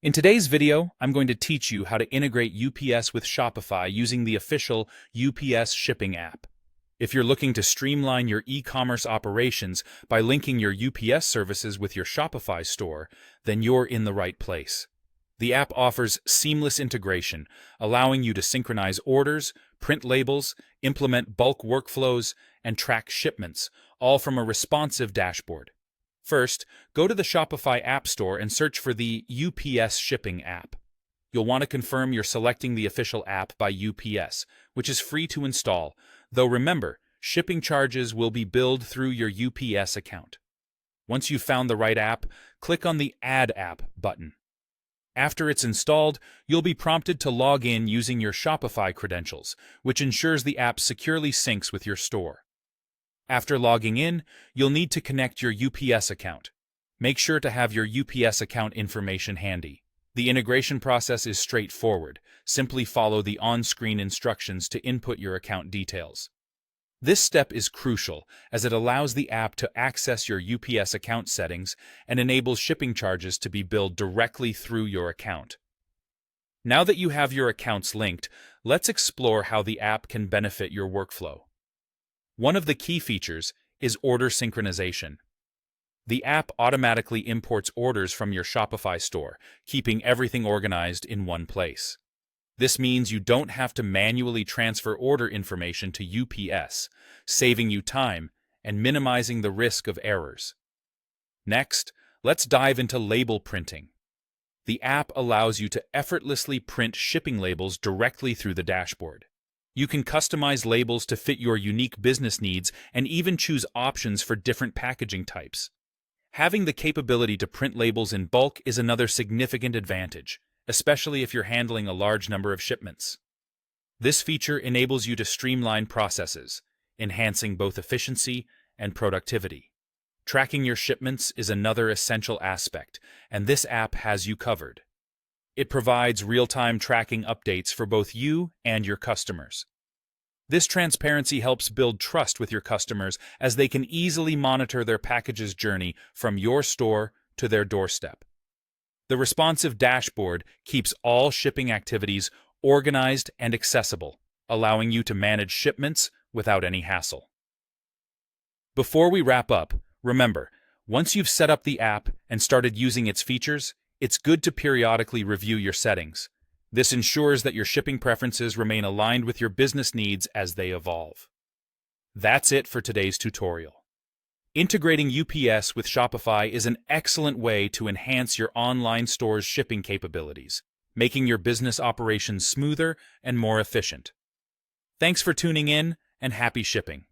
In today's video, I'm going to teach you how to integrate UPS with Shopify using the official UPS shipping app. If you're looking to streamline your e-commerce operations by linking your UPS services with your Shopify store, then you're in the right place. The app offers seamless integration, allowing you to synchronize orders, print labels, implement bulk workflows, and track shipments, all from a responsive dashboard. First, go to the Shopify App Store and search for the UPS Shipping app. You'll want to confirm you're selecting the official app by UPS, which is free to install, though remember, shipping charges will be billed through your UPS account. Once you've found the right app, click on the Add App button. After it's installed, you'll be prompted to log in using your Shopify credentials, which ensures the app securely syncs with your store. After logging in, you'll need to connect your UPS account. Make sure to have your UPS account information handy. The integration process is straightforward. Simply follow the on-screen instructions to input your account details. This step is crucial as it allows the app to access your UPS account settings and enables shipping charges to be billed directly through your account. Now that you have your accounts linked, let's explore how the app can benefit your workflow. One of the key features is order synchronization. The app automatically imports orders from your Shopify store, keeping everything organized in one place. This means you don't have to manually transfer order information to UPS, saving you time and minimizing the risk of errors. Next, let's dive into label printing. The app allows you to effortlessly print shipping labels directly through the dashboard. You can customize labels to fit your unique business needs and even choose options for different packaging types. Having the capability to print labels in bulk is another significant advantage, especially if you're handling a large number of shipments. This feature enables you to streamline processes, enhancing both efficiency and productivity. Tracking your shipments is another essential aspect, and this app has you covered. It provides real-time tracking updates for both you and your customers. This transparency helps build trust with your customers as they can easily monitor their package's journey from your store to their doorstep. The responsive dashboard keeps all shipping activities organized and accessible, allowing you to manage shipments without any hassle. Before we wrap up, remember, once you've set up the app and started using its features, it's good to periodically review your settings. This ensures that your shipping preferences remain aligned with your business needs as they evolve. That's it for today's tutorial. Integrating UPS with Shopify is an excellent way to enhance your online store's shipping capabilities, making your business operations smoother and more efficient. Thanks for tuning in, and happy shipping.